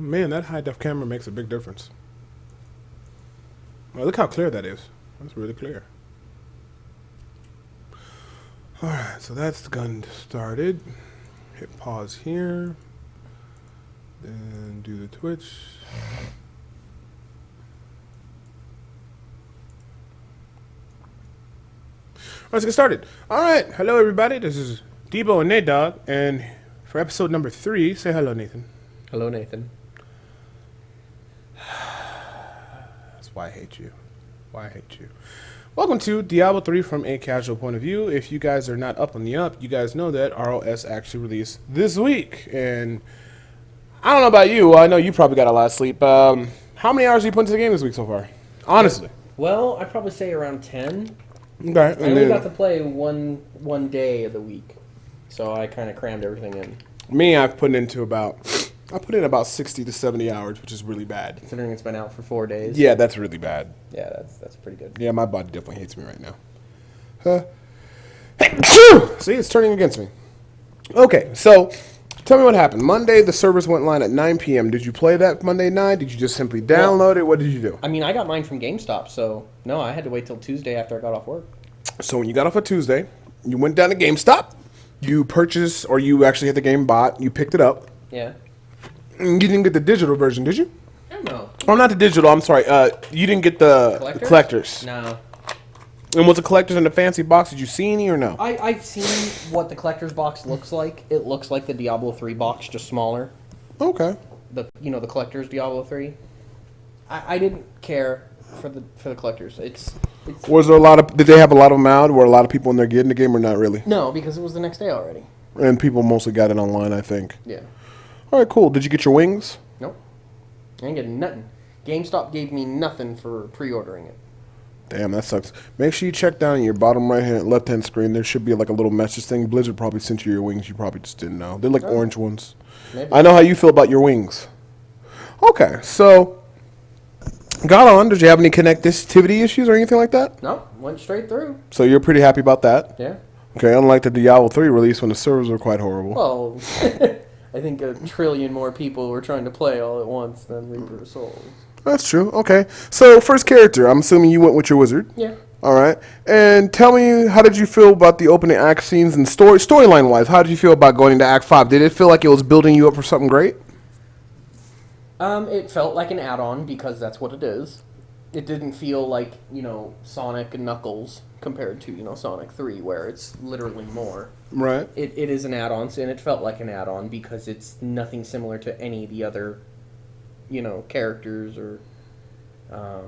Man, that high def camera makes a big difference. Well, look how clear that is. That's really clear. Alright, so that's the gun started. Hit pause here. Then do the Twitch. Let's get started. Alright, hello everybody. This is Debo and Nate Dogg, and for episode number 3, say hello, Nathan. Hello, Nathan. That's why I hate you. Why I hate you. Welcome to Diablo 3 from a casual point of view. If you guys are not up on the up, you guys know that ROS actually released this week. And I don't know about you. I know you probably got a lot of sleep. How many hours have you put into the game this week so far? Honestly. Well, I'd probably say around 10. Okay. I only got to play one day of the week, so I kind of crammed everything in. Me, I put in about 60 to 70 hours, which is really bad. Considering it's been out for 4 days. Yeah, that's really bad. Yeah, that's pretty good. Yeah, my body definitely hates me right now. See, it's turning against me. Okay, so tell me what happened. Monday, the servers went live at 9 p.m. Did you play that Monday night? Did you just simply download it? What did you do? I mean, I got mine from GameStop, so no, I had to wait till Tuesday after I got off work. So when you got off a Tuesday, you went down to GameStop, you purchased, or you actually had the game bought, you picked it up. Yeah. And you didn't get the digital version, did you? I don't know. Oh, not the digital, I'm sorry. You didn't get the collectors? No. And was the collectors in the fancy box? Did you see any or no? I've seen what the collector's box looks like. It looks like the Diablo 3 box, just smaller. Okay. The collector's Diablo 3. I didn't care for the collectors. Was there did they have a lot of them out? Were a lot of people in there getting the game or not really? No, because it was the next day already. And people mostly got it online, I think. Yeah. All right, cool. Did you get your wings? Nope. I ain't getting nothing. GameStop gave me nothing for pre-ordering it. Damn, that sucks. Make sure you check down in your bottom left-hand screen. There should be like a little message thing. Blizzard probably sent you your wings. You probably just didn't know. They're like orange ones. Maybe. I know how you feel about your wings. Okay, so got on. Did you have any connectivity issues or anything like that? No, went straight through. So you're pretty happy about that? Yeah. Okay, unlike the Diablo 3 release when the servers were quite horrible. Well, I think a trillion more people were trying to play all at once than Reaper of Souls. That's true. Okay. So first character, I'm assuming you went with your wizard. Yeah. All right. And tell me, how did you feel about the opening act scenes and storyline wise? How did you feel about going into Act 5? Did it feel like it was building you up for something great? It felt like an add-on because that's what it is. It didn't feel like, Sonic and Knuckles compared to, Sonic 3 where it's literally more. Right. It is an add-on, and it felt like an add-on because it's nothing similar to any of the other characters or I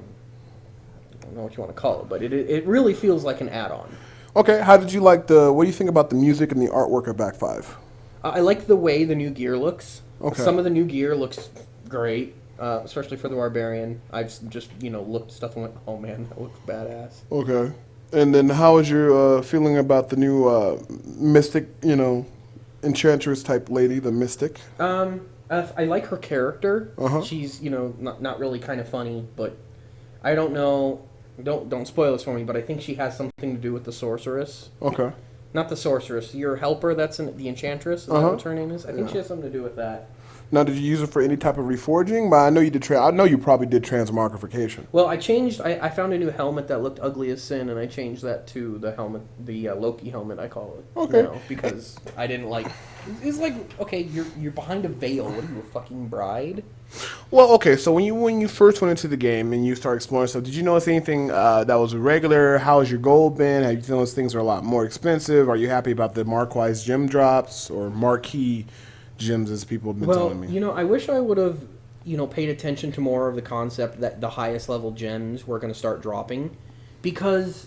don't know what you want to call it, but it really feels like an add-on. Okay, how did you like what do you think about the music and the artwork of Act 5? I like the way the new gear looks. Okay. Some of the new gear looks great, especially for the Barbarian. I've just, looked at stuff and went, oh man, that looks badass. Okay. And then how is your feeling about the new Mystic, Enchantress type lady, the Mystic? I like her character. Uh-huh. She's, not really kind of funny, but I don't know. Don't spoil this for me, but I think she has something to do with the sorceress. Okay. Not the sorceress, your helper. That's the enchantress. Is that what her name is? I think she has something to do with that. Now, did you use it for any type of reforging? But I know you did. I know you probably did transmogrification. Well, I found a new helmet that looked ugly as sin, and I changed that to the helmet, the Loki helmet, I call it. Okay. Because I didn't like. It's like, okay, you're behind a veil. What are you, a fucking bride? Well, okay. So when you first went into the game and you started exploring stuff, did you notice anything that was regular? How has your gold been? Have you noticed things are a lot more expensive? Are you happy about the Marquise gem drops or marquee gems, as people have been telling me? I wish I would have, paid attention to more of the concept that the highest level gems were going to start dropping, because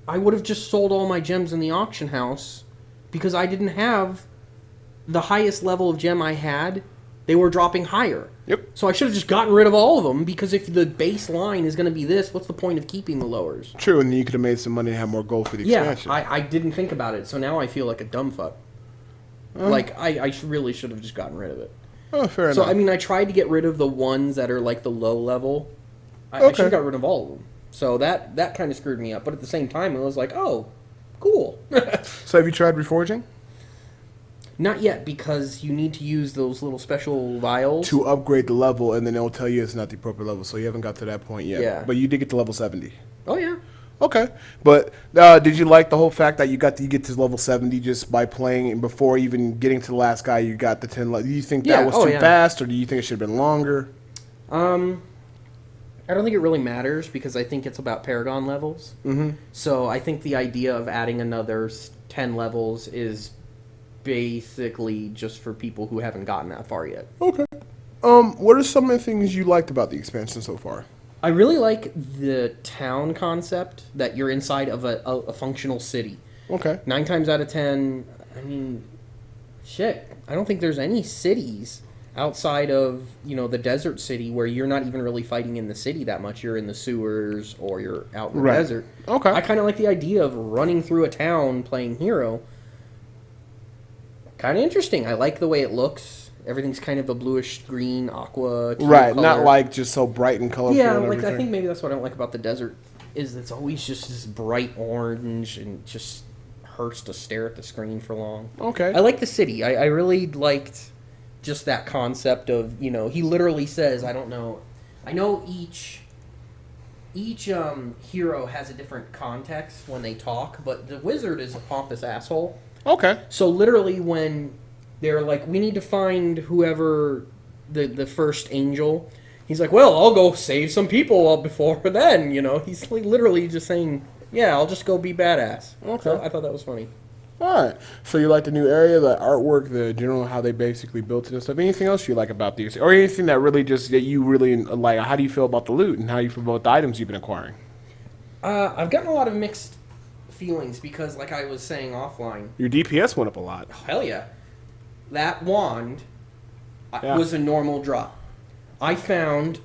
I would have just sold all my gems in the auction house, because I didn't have the highest level of gem I had. They were dropping higher. Yep. So I should have just gotten rid of all of them, because if the baseline is going to be this, what's the point of keeping the lowers? True, and then you could have made some money and have more gold for the expansion. Yeah, I didn't think about it, so now I feel like a dumb fuck. I really should have just gotten rid of it. Oh, fair enough. So, I mean, I tried to get rid of the ones that are, like, the low level. I should have got rid of all of them. So that kind of screwed me up. But at the same time, it was like, oh, cool. So have you tried reforging? Not yet, because you need to use those little special vials. To upgrade the level, and then it'll tell you it's not the appropriate level, so you haven't got to that point yet. Yeah. But you did get to level 70. Oh, yeah. Okay, but did you like the whole fact that you get to level 70 just by playing, and before even getting to the last guy, you got the 10 Do you think that was too fast, or do you think it should have been longer? I don't think it really matters, because I think it's about Paragon levels. Mm-hmm. So I think the idea of adding another 10 levels is basically just for people who haven't gotten that far yet. Okay. What are some of the things you liked about the expansion so far? I really like the town concept, that you're inside of a functional city. Okay. 9 times out of 10, I mean, shit, I don't think there's any cities outside of, the desert city where you're not even really fighting in the city that much. You're in the sewers or you're out in the desert. Okay. I kind of like the idea of running through a town playing hero. Kind of interesting. I like the way it looks. Everything's kind of a bluish green, aqua right, color. Not like just so bright and colorful. Yeah, and like I think maybe that's what I don't like about the desert, is it's always just this bright orange and just hurts to stare at the screen for long. Okay. I like the city. I really liked just that concept of, he literally says, I don't know. I know each hero has a different context when they talk, but the wizard is a pompous asshole. Okay. So literally when they're like, we need to find whoever the first angel, he's like, well, I'll go save some people before then, He's like literally just saying, yeah, I'll just go be badass. Okay. So I thought that was funny. All right. So you like the new area, the artwork, the general, how they basically built it and stuff. Anything else you like about these? Or anything that you really like? How do you feel about the loot and how you feel about the items you've been acquiring? I've gotten a lot of mixed feelings because, like I was saying offline, your DPS went up a lot. Hell yeah. That wand was a normal drop. I found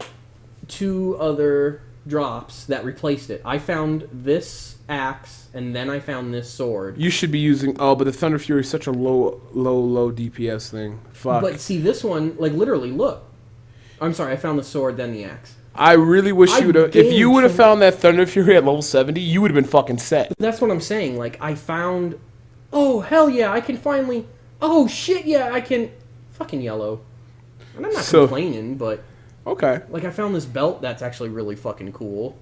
2 other drops that replaced it. I found this axe, and then I found this sword. You should be using... Oh, but the Thunder Fury is such a low DPS thing. Fuck. But see, this one, like, literally, look. I'm sorry, I found the sword, then the axe. I really wish you would have... If you would have found that Thunder Fury at level 70, you would have been fucking set. That's what I'm saying. Like, I found... Oh, hell yeah, I can finally... Oh, shit, yeah, I can... Fucking yellow. And I'm not complaining, but... Okay. Like, I found this belt that's actually really fucking cool.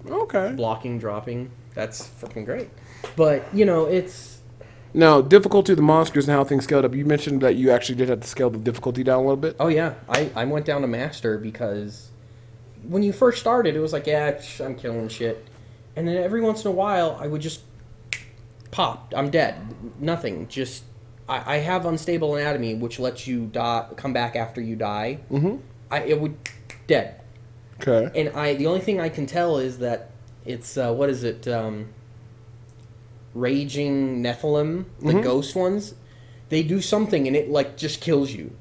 Okay. Blocking, dropping. That's fucking great. But, it's... Now, difficulty of the monsters and how things scaled up. You mentioned that you actually did have to scale the difficulty down a little bit. Oh, yeah. I went down to Master because... When you first started, it was like, yeah, I'm killing shit. And then every once in a while, I would just... Pop. I'm dead. Nothing. Just... I have unstable anatomy, which lets you come back after you die. Mm-hmm. It would dead. Okay. And the only thing I can tell is that it's what is it? Raging Nephilim, the ghost ones. They do something and it like just kills you.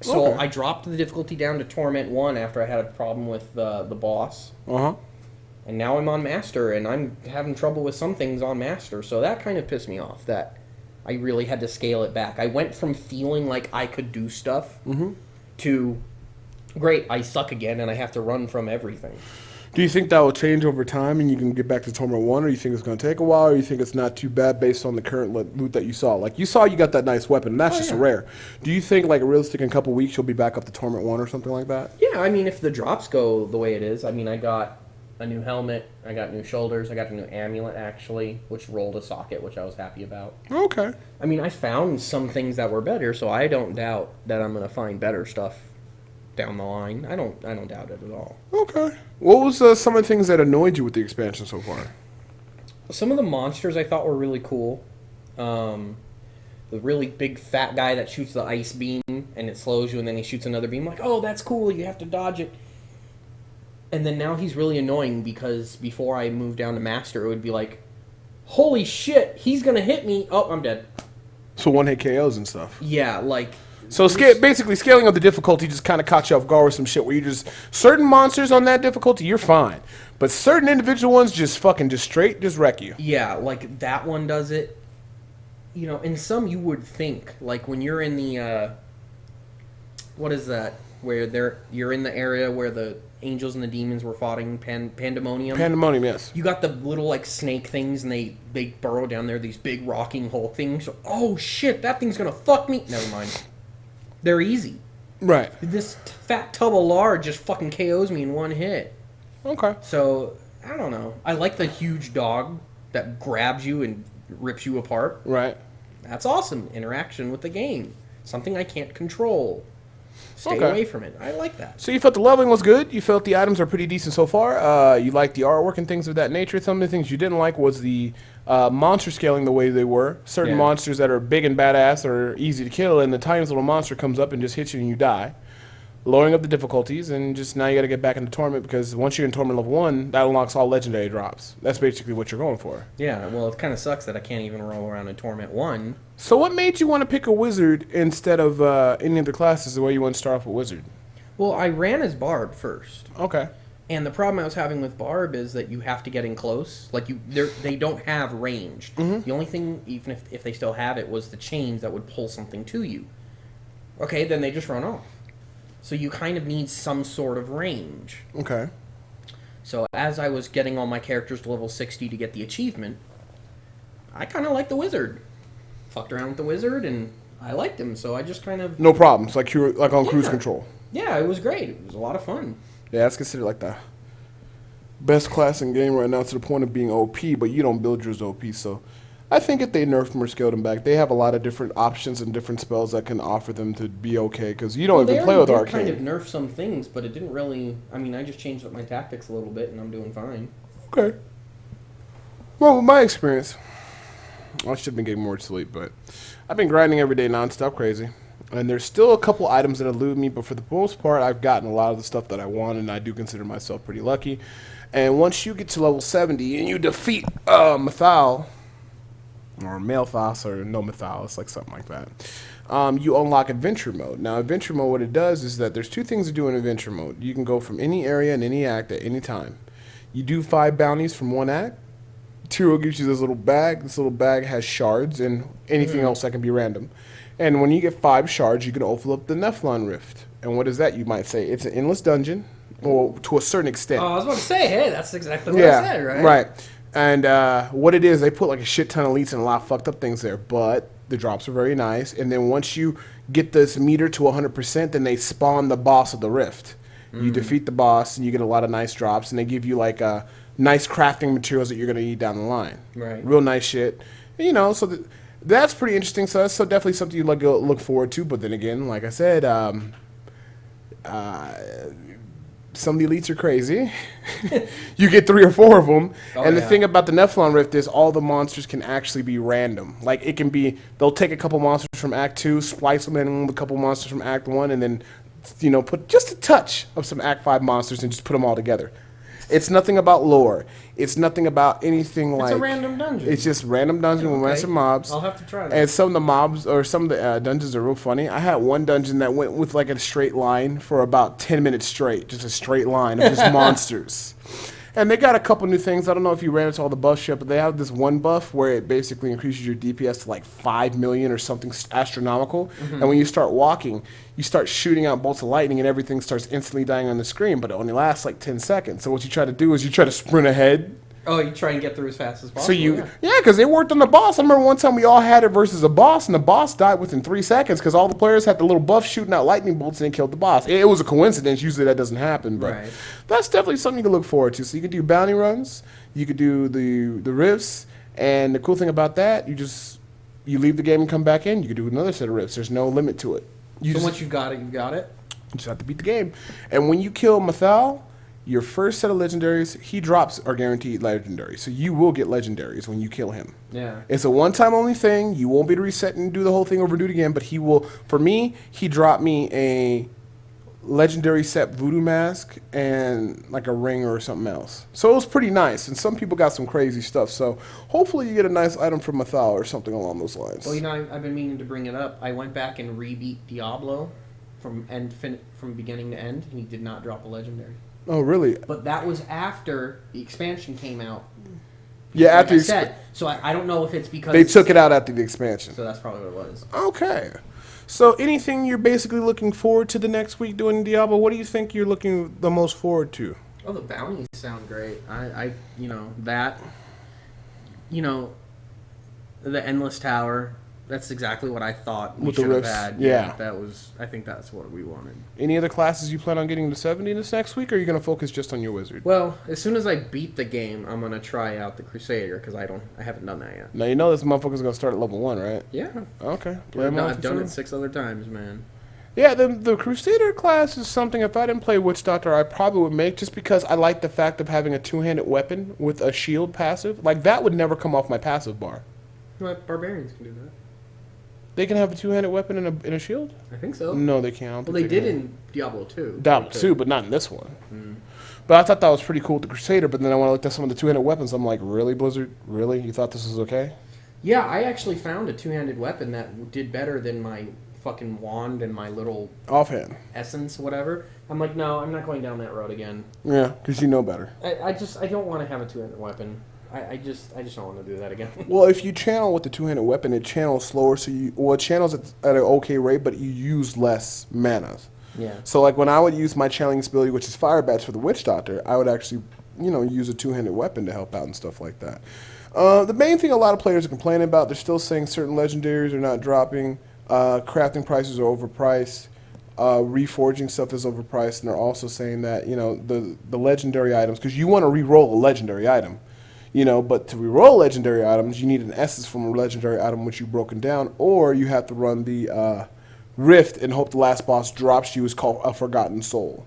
So I dropped the difficulty down to Torment 1 after I had a problem with the boss. Uh-huh. And now I'm on Master and I'm having trouble with some things on Master. So that kind of pissed me off that I really had to scale it back. I went from feeling like I could do stuff to, great, I suck again and I have to run from everything. Do you think that will change over time and you can get back to Torment 1, or you think it's going to take a while, or you think it's not too bad based on the current loot that you saw? Like, you saw you got that nice weapon, and that's just a rare. Do you think, like, realistic in a couple weeks you'll be back up to Torment 1 or something like that? Yeah, I mean, if the drops go the way it is, I mean, I got a new helmet, I got new shoulders, I got a new amulet, actually, which rolled a socket, which I was happy about. Okay. I mean, I found some things that were better, so I don't doubt that I'm going to find better stuff down the line. I don't doubt it at all. Okay. What was some of the things that annoyed you with the expansion so far? Some of the monsters I thought were really cool. The really big fat guy that shoots the ice beam, and it slows you, and then he shoots another beam. Like, oh, that's cool, you have to dodge it. And then now he's really annoying because before I moved down to Master, it would be like, holy shit, he's going to hit me. Oh, I'm dead. So one-hit KOs and stuff. Yeah, like... So basically scaling up the difficulty just kind of caught you off guard with some shit where you just... Certain monsters on that difficulty, you're fine. But certain individual ones just fucking just wreck you. Yeah, like that one does it. You know, and some you would think, like when you're in the... what is that? Where you're in the area where the angels and the demons were fighting pandemonium. Pandemonium, yes. You got the little like snake things, and they burrow down there. These big rocking Hulk things. Oh shit, that thing's gonna fuck me. Never mind. They're easy. Right. This fat tub of lard just fucking KOs me in one hit. Okay. So I don't know. I like the huge dog that grabs you and rips you apart. Right. That's awesome. Interaction with the game. Something I can't control. Stay Okay. away from it. I like that. So you felt the leveling was good. You felt the items are pretty decent so far. You liked the artwork and things of that nature. Some of the things you didn't like was the monster scaling the way they were. Certain Yeah. monsters that are big and badass are easy to kill, and the tiniest little monster comes up and just hits you and you die. Lowering up the difficulties, and just now you got to get back into tournament, because once you're in tournament level 1, that unlocks all legendary drops. That's basically what you're going for. Yeah, well, it kind of sucks that I can't even roll around in Torment 1. So what made you want to pick a wizard instead of any of the classes, the way you want to start off with wizard? Well, I ran as Barb first. Okay. And the problem I was having with Barb is that you have to get in close. Like, they don't have ranged. Mm-hmm. The only thing, even if they still had it, was the chains that would pull something to you. Okay, then they just run off. So you kind of need some sort of range. Okay. So as I was getting all my characters to level 60 to get the achievement, I kind of liked the wizard. Fucked around with the wizard, and I liked him, so I just kind of... No problems, like you like on cruise control. Yeah, it was great. It was a lot of fun. Yeah, that's considered like the best class in game right now, to the point of being OP, but you don't build yours OP, so I think if they nerfed them or scaled them back, they have a lot of different options and different spells that can offer them to be okay, because you don't even play with Arcane. They kind of nerfed some things, but it didn't really... I mean, I just changed up my tactics a little bit, and I'm doing fine. Okay. Well, with my experience, I should have been getting more sleep, but I've been grinding every day nonstop crazy. And there's still a couple items that elude me, but for the most part, I've gotten a lot of the stuff that I want, and I do consider myself pretty lucky. And once you get to level 70 and you defeat Mathal, or Malphas, or no Mathal, it's like something like that, you unlock Adventure Mode. Now, Adventure Mode, what it does is that there's two things to do in Adventure Mode. You can go from any area in any act at any time. You do 5 bounties from one act. Tiro gives you this little bag. This little bag has shards and anything else that can be random. And when you get 5 shards, you can open up the Nephlon Rift. And what is that, you might say? It's an endless dungeon, or to a certain extent. Oh, I was about to say, hey, that's exactly what I said, right? Right. And what it is, they put like a shit ton of elites and a lot of fucked up things there, but the drops are very nice. And then once you get this meter to 100%, then they spawn the boss of the Rift. You defeat the boss, and you get a lot of nice drops, and they give you like nice crafting materials that you're going to need down the line. Right. Real nice shit. You know, so that's pretty interesting. So that's definitely something you look forward to. But then again, like I said, some of the elites are crazy. You get 3 or 4 of them. Oh, and the yeah. thing about the Nephlon Rift is all the monsters can actually be random. Like, it can be, they'll take a couple monsters from Act 2, splice them in with a couple monsters from Act 1, and then, you know, put just a touch of some Act 5 monsters and just put them all together. It's nothing about lore. It's nothing about anything like... It's a random dungeon. It's just random dungeon with massive mobs. I'll have to try that. And some of the mobs, or some of the dungeons are real funny. I had one dungeon that went with like a straight line for about 10 minutes straight. Just a straight line of just monsters. And they got a couple new things. I don't know if you ran into all the buffs yet, but they have this one buff where it basically increases your DPS to like 5 million or something astronomical. And when you start walking, you start shooting out bolts of lightning and everything starts instantly dying on the screen, but it only lasts like 10 seconds. So what you try to do is you try to sprint ahead. Oh, you try and get through as fast as possible. So yeah, because they worked on the boss. I remember one time we all had it versus a boss, and the boss died within 3 seconds because all the players had the little buff shooting out lightning bolts and they killed the boss. It was a coincidence. Usually that doesn't happen, but Right. that's definitely something you can look forward to. So you could do bounty runs, you could do the rifts, and the cool thing about that, you leave the game and come back in. You could do another set of rifts. There's no limit to it. So once you've got it, you've got it? You just have to beat the game. And when you kill Mathal, your first set of legendaries, he drops are guaranteed legendary. So you will get legendaries when you kill him. Yeah. It's a one-time only thing. You won't be able to reset and do the whole thing over and do it again, but he will. For me, he dropped me a legendary set voodoo mask and like a ring or something else. So it was pretty nice, and some people got some crazy stuff. So hopefully you get a nice item from Mathal or something along those lines. Well, you know, I've been meaning to bring it up. I went back and rebeat DIablo from beginning to end, and he did not drop a legendary. Oh, really? But that was after the expansion came out. Yeah, Like after I said. So I don't know if it's because... they took it out after the expansion. So that's probably what it was. Okay. So, anything you're basically looking forward to the next week doing Diablo? What do you think you're looking the most forward to? Oh, the bounties sound great. That, you know, the Endless Tower. That's exactly what I thought we With the should have rifts, had. yeah. That was. I think that's what we wanted. Any other classes you plan on getting to 70 this next week, or are you going to focus just on your wizard? Well, as soon as I beat the game, I'm gonna try out the Crusader because I haven't done that yet. Now, you know this motherfucker's going to start at level 1, right? Yeah. Okay. I've done it 6 other times, man. Yeah, the Crusader class is something, if I didn't play Witch Doctor, I probably would make, just because I like the fact of having a two-handed weapon with a shield passive. Like, that would never come off my passive bar. What barbarians can do that? They can have a two-handed weapon in a shield? I think so. No, they can't. Well, they did in Diablo 2. Diablo 2, but not in this one. But I thought that was pretty cool with the Crusader, but then when I looked at some of the two-handed weapons, I'm like, really, Blizzard? Really? You thought this was okay? Yeah, I actually found a two-handed weapon that did better than my fucking wand and my little Offhand. essence, whatever. I'm like, no, I'm not going down that road again. Yeah, because you know better. I don't want to have a two-handed weapon. I just don't want to do that again. Well, if you channel with the two-handed weapon, it channels slower, so it channels at an okay rate, but you use less mana. Yeah. So, like, when I would use my channeling ability, which is Fire Bats for the Witch Doctor, I would actually, use a two-handed weapon to help out and stuff like that. The main thing a lot of players are complaining about, they're still saying certain legendaries are not dropping, crafting prices are overpriced, reforging stuff is overpriced, and they're also saying that, the legendary items, because you want to re-roll a legendary item. But to reroll legendary items, you need an essence from a legendary item which you've broken down, or you have to run the Rift and hope the last boss drops you is called a Forgotten Soul.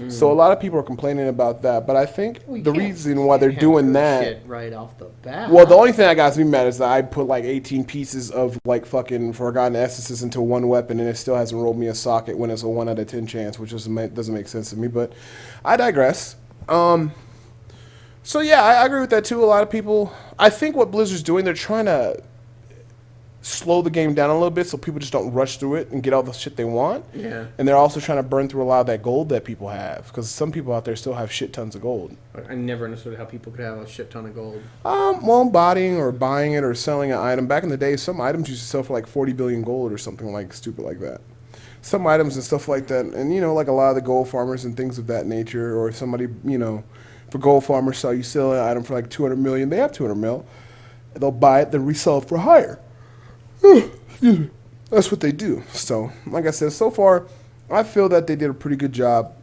So a lot of people are complaining about that, but I think the reason why they're doing that... Shit right off the bat. Well, the only thing that got me mad is that I put like 18 pieces of like fucking Forgotten Essences into one weapon, and it still hasn't rolled me a socket when it's a 1 out of 10 chance, which doesn't make sense to me, but I digress. So yeah, I agree with that too. A lot of people, I think what Blizzard's doing, they're trying to slow the game down a little bit so people just don't rush through it and get all the shit they want. Yeah. And they're also trying to burn through a lot of that gold that people have, because some people out there still have shit tons of gold. I never understood how people could have a shit ton of gold. Well, bodying or buying it or selling an item. Back in the day, some items used to sell for like 40 billion gold or something like stupid like that. Some items and stuff like that, and like a lot of the gold farmers and things of that nature, or if somebody, for gold farmers, so you sell an item for like 200 million, they have 200 mil, they'll buy it, then resell it for higher. That's what they do. So, like I said, so far, I feel that they did a pretty good job.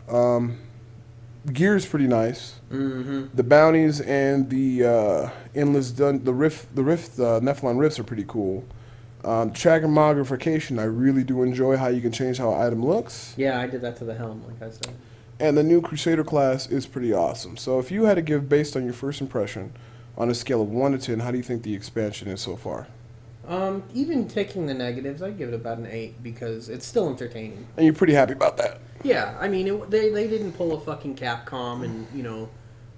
Gear is pretty nice. Mm-hmm. The bounties and the Nephilim rifts are pretty cool. Tracker modification, I really do enjoy how you can change how an item looks. Yeah, I did that to the helm, like I said. And the new Crusader class is pretty awesome. So if you had to give based on your first impression, on a scale of 1 to 10, how do you think the expansion is so far? Even taking the negatives, I'd give it about an 8 because it's still entertaining. And you're pretty happy about that? Yeah, I mean, they didn't pull a fucking Capcom and,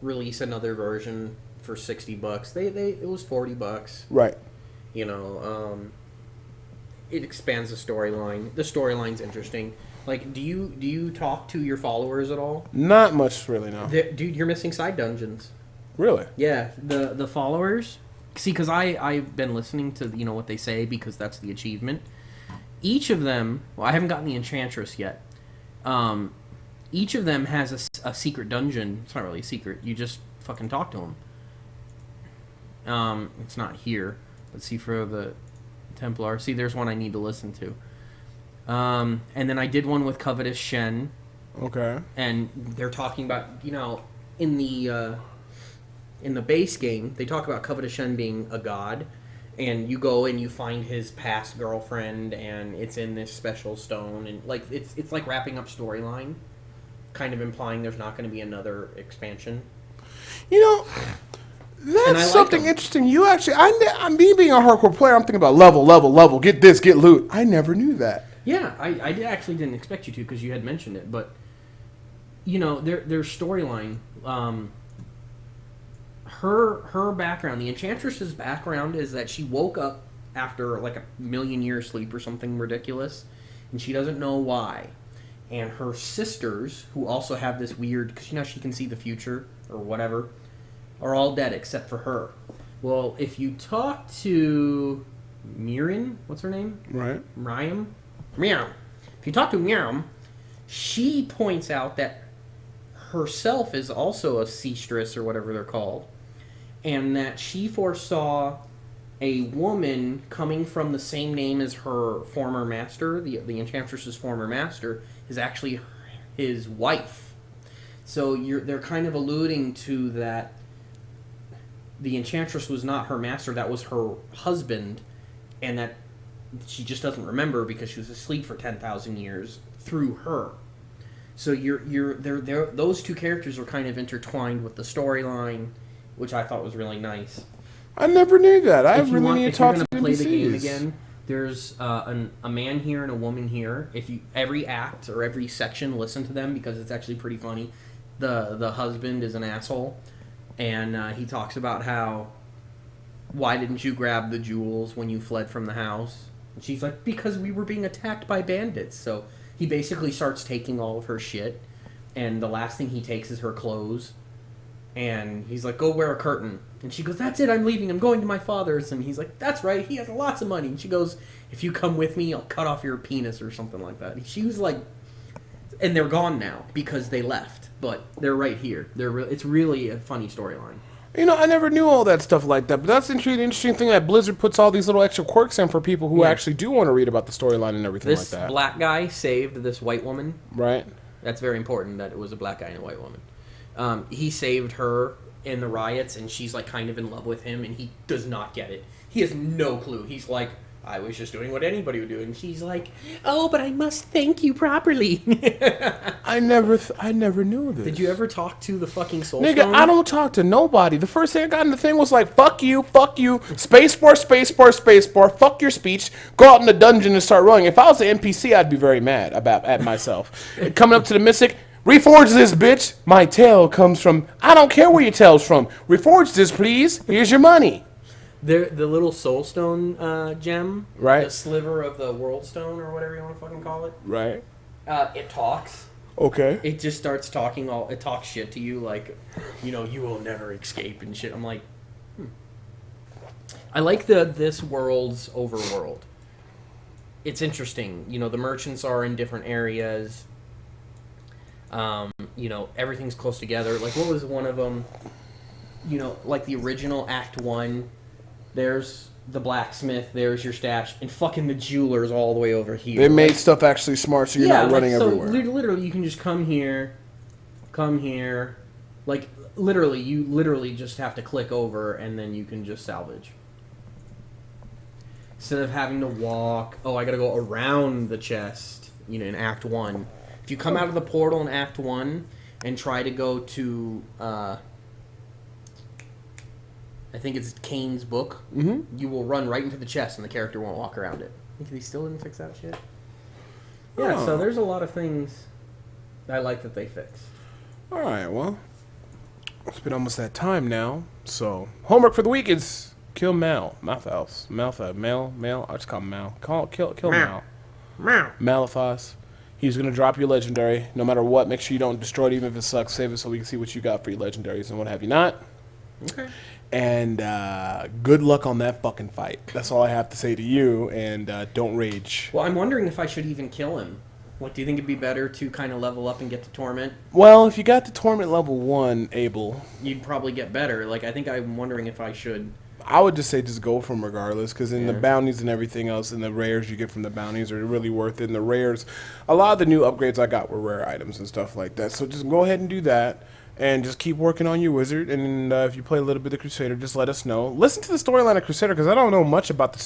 release another version for $60. It was $40. Right. It expands the storyline. The storyline's interesting. Like, do you talk to your followers at all? Not much, really, no. Dude, you're missing side dungeons. Really? Yeah, the followers. See, because I've been listening to what they say because that's the achievement. Each of them, well, I haven't gotten the Enchantress yet. Each of them has a secret dungeon. It's not really a secret. You just fucking talk to them. It's not here. Let's see for the Templar. See, there's one I need to listen to. And then I did one with Covetous Shen. Okay. And they're talking about, in the base game, they talk about Covetous Shen being a god. And you go and you find his past girlfriend, and it's in this special stone. And, it's like wrapping up storyline, kind of implying there's not going to be another expansion. That's something interesting. You actually, me being a hardcore player, I'm thinking about level, get this, get loot. I never knew that. Yeah, I actually didn't expect you to because you had mentioned it, but their storyline, her background, the Enchantress's background is that she woke up after like a million years sleep or something ridiculous, and she doesn't know why. And her sisters, who also have this weird, because she can see the future or whatever, are all dead except for her. Well, if you talk to Mirin, what's her name? Right. Miriam? Meow. If you talk to Meow, she points out that herself is also a seastress or whatever they're called, and that she foresaw a woman coming from the same name as her former master, the enchantress's former master, is actually his wife. So they're kind of alluding to that the enchantress was not her master, that was her husband, and that she just doesn't remember because she was asleep for 10,000 years through her. So those two characters are kind of intertwined with the storyline, which I thought was really nice. I never knew that. I If you really want, need to if you're talk to gonna play the game NPCs. again, there's a man here and a woman here. If you every act or every section, listen to them because it's actually pretty funny. The husband is an asshole, and he talks about how, why didn't you grab the jewels when you fled from the house? And she's like, because we were being attacked by bandits. So he basically starts taking all of her shit, and the last thing he takes is her clothes. And he's like, go wear a curtain. And she goes, that's it, I'm leaving, I'm going to my father's. And he's like, that's right, he has lots of money. And she goes, if you come with me, I'll cut off your penis or something like that. She was like, and they're gone now because they left. But they're right here. It's really a funny storyline. You know, I never knew all that stuff like that, but that's the interesting thing that Blizzard puts all these little extra quirks in for people who actually do want to read about the storyline and everything like This that. black guy saved this white woman. Right? That's very important that it was a black guy and a white woman. He saved her in the riots, and she's like kind of in love with him, and he does not get it. He has no clue. He's like, I was just doing what anybody would do, and she's like, oh, but I must thank you properly. I never knew this. Did you ever talk to the fucking Soul Nigga, Stone? I don't talk to nobody. The first thing I got in the thing was like, fuck you, spacebar, spacebar, spacebar, fuck your speech, go out in the dungeon and start rolling. If I was an NPC, I'd be very mad at myself. Coming up to the Mystic, reforge this, bitch. My tail comes from, I don't care where your tail's from. Reforge this, please. Here's your money. The little Soul Stone gem, Right. the sliver of the World Stone, or whatever you want to fucking call it, Right. it talks. Okay. It just starts talking it talks shit to you, like, you know, you will never escape and shit. I'm like, I like this world's overworld. It's interesting. You know, the merchants are in different areas. You know, everything's close together. Like, what was one of them? You know, like the original Act 1, there's the blacksmith, there's your stash, and fucking the jeweler's all the way over here. They made stuff actually smart so you're not running so everywhere. Literally, you can just come here. Like, literally, you literally just have to click over, and then you can just salvage. Instead of having to walk, I gotta go around the chest, you know, in Act 1. If you come out of the portal in Act 1 and try to go to, I think it's Kane's book, you will run right into the chest and the character won't walk around it. I think they still didn't fix that shit. Yeah, so there's a lot of things I like that they fixed. Alright, well, it's been almost that time now, so homework for the week is kill Mal. Mal. I just call him Mal. Kill Mal. Malifaux. He's going to drop your legendary. No matter what, make sure you don't destroy it, even if it sucks. Save it so we can see what you got for your legendaries and what have you not. Okay. And good luck on that fucking fight. That's all I have to say to you, and don't rage. Well, I'm wondering if I should even kill him. What, do you think it'd be better to kind of level up and get to Torment? Well, if you got to Torment level 1, Abel, You'd probably get better. Like, I think I'm wondering if I should... I would just say just go from regardless, because in the bounties and everything else, and the rares you get from the bounties are really worth it. And the rares, a lot of the new upgrades I got were rare items and stuff like that. So just go ahead and do that, and just keep working on your wizard. And if you play a little bit of Crusader, just let us know. Listen to the storyline of Crusader, because I don't know much about the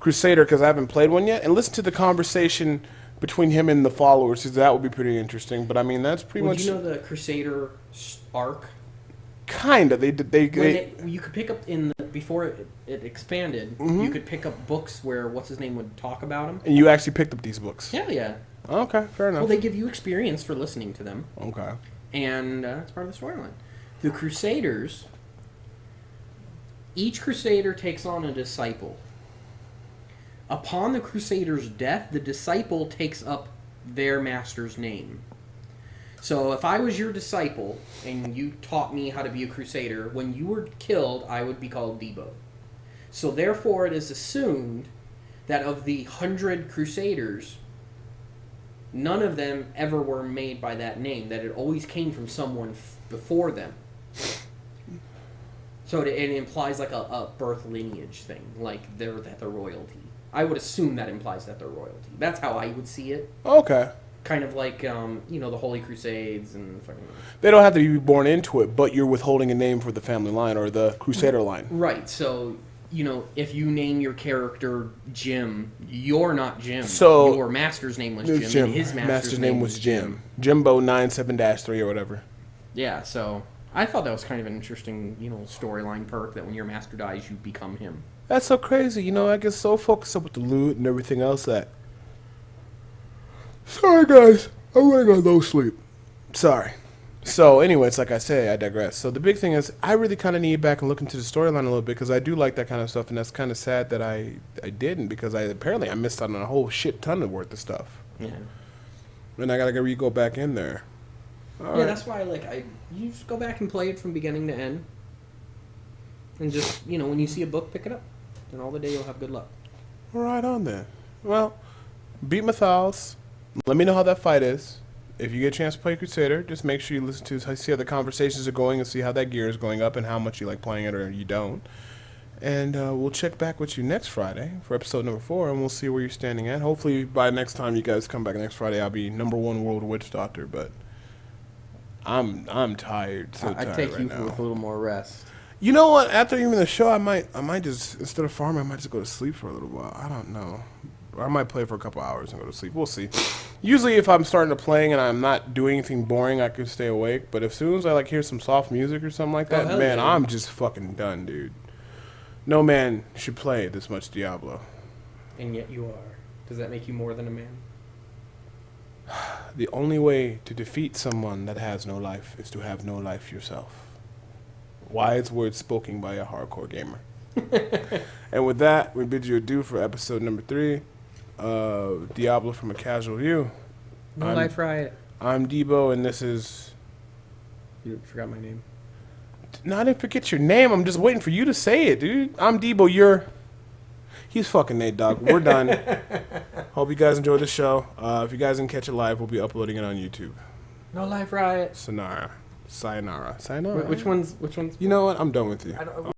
Crusader, because I haven't played one yet. And listen to the conversation between him and the followers, because that would be pretty interesting. But I mean, that's pretty much. Do you know the Crusader arc? Kinda. You could pick up before it expanded. You could pick up books where what's his name would talk about him. And you actually picked up these books. Hell yeah. Okay, fair enough. Well, they give you experience for listening to them. Okay. And that's part of the storyline. The Crusaders, each Crusader takes on a disciple. Upon the Crusader's death, the disciple takes up their master's name. So if I was your disciple and you taught me how to be a Crusader, when you were killed, I would be called Debo. So therefore, it is assumed that of the 100 Crusaders, none of them ever were made by that name. That it always came from someone before them. So it implies like a birth lineage thing, like they're royalty. I would assume that implies that they're royalty. That's how I would see it. Okay. Kind of like the Holy Crusades and fucking. They don't have to be born into it, but you're withholding a name for the family line or the Crusader line. Right. So if you name your character Jim, you're not Jim. So your master's name was Jim. Jim. And his master's name was Jim. Jimbo 97-3 or whatever. Yeah. So I thought that was kind of an interesting, storyline perk that when your master dies, you become him. That's so crazy. I get so focused up with the loot and everything else that. Sorry, guys. I'm running on low sleep. Sorry. So, anyways, like I say, I digress. So, the big thing is, I really kind of need back and look into the storyline a little bit because I do like that kind of stuff, and that's kind of sad that I didn't because I missed out on a whole shit ton of worth of stuff. Yeah. And I gotta go back in there. All right. That's why you just go back and play it from beginning to end, and just when you see a book, pick it up, and all the day you'll have good luck. Right on then. Well, beat Mathals. Let me know how that fight is. If you get a chance to play Crusader, just make sure you listen to see how the conversations are going and see how that gear is going up and how much you like playing it or you don't. And we'll check back with you next Friday for episode number 4, and we'll see where you're standing at. Hopefully, by next time you guys come back next Friday, I'll be #1 World Witch Doctor. But I'm tired. So I'd tired take right you now. with a little more rest. You know what? After even the show, I might just instead of farming, I might just go to sleep for a little while. I don't know. Or I might play for a couple hours and go to sleep. We'll see. Usually, if I'm starting to play and I'm not doing anything boring, I can stay awake. But as soon as I hear some soft music or something like that, man, yeah. I'm just fucking done, dude. No man should play this much Diablo. And yet you are. Does that make you more than a man? The only way to defeat someone that has no life is to have no life yourself. Wise words spoken by a hardcore gamer. And with that, we bid you adieu for episode number 3 of Diablo from a Casual View. No Life Riot. I'm Debo, and this is... You forgot my name. No, I didn't forget your name. I'm just waiting for you to say it, dude. I'm Debo, you're... He's fucking Nate, dog. We're done. Hope you guys enjoyed the show. If you guys didn't catch it live, we'll be uploading it on YouTube. No Life Riot. Sayonara. Which one's? You know what? I'm done with you.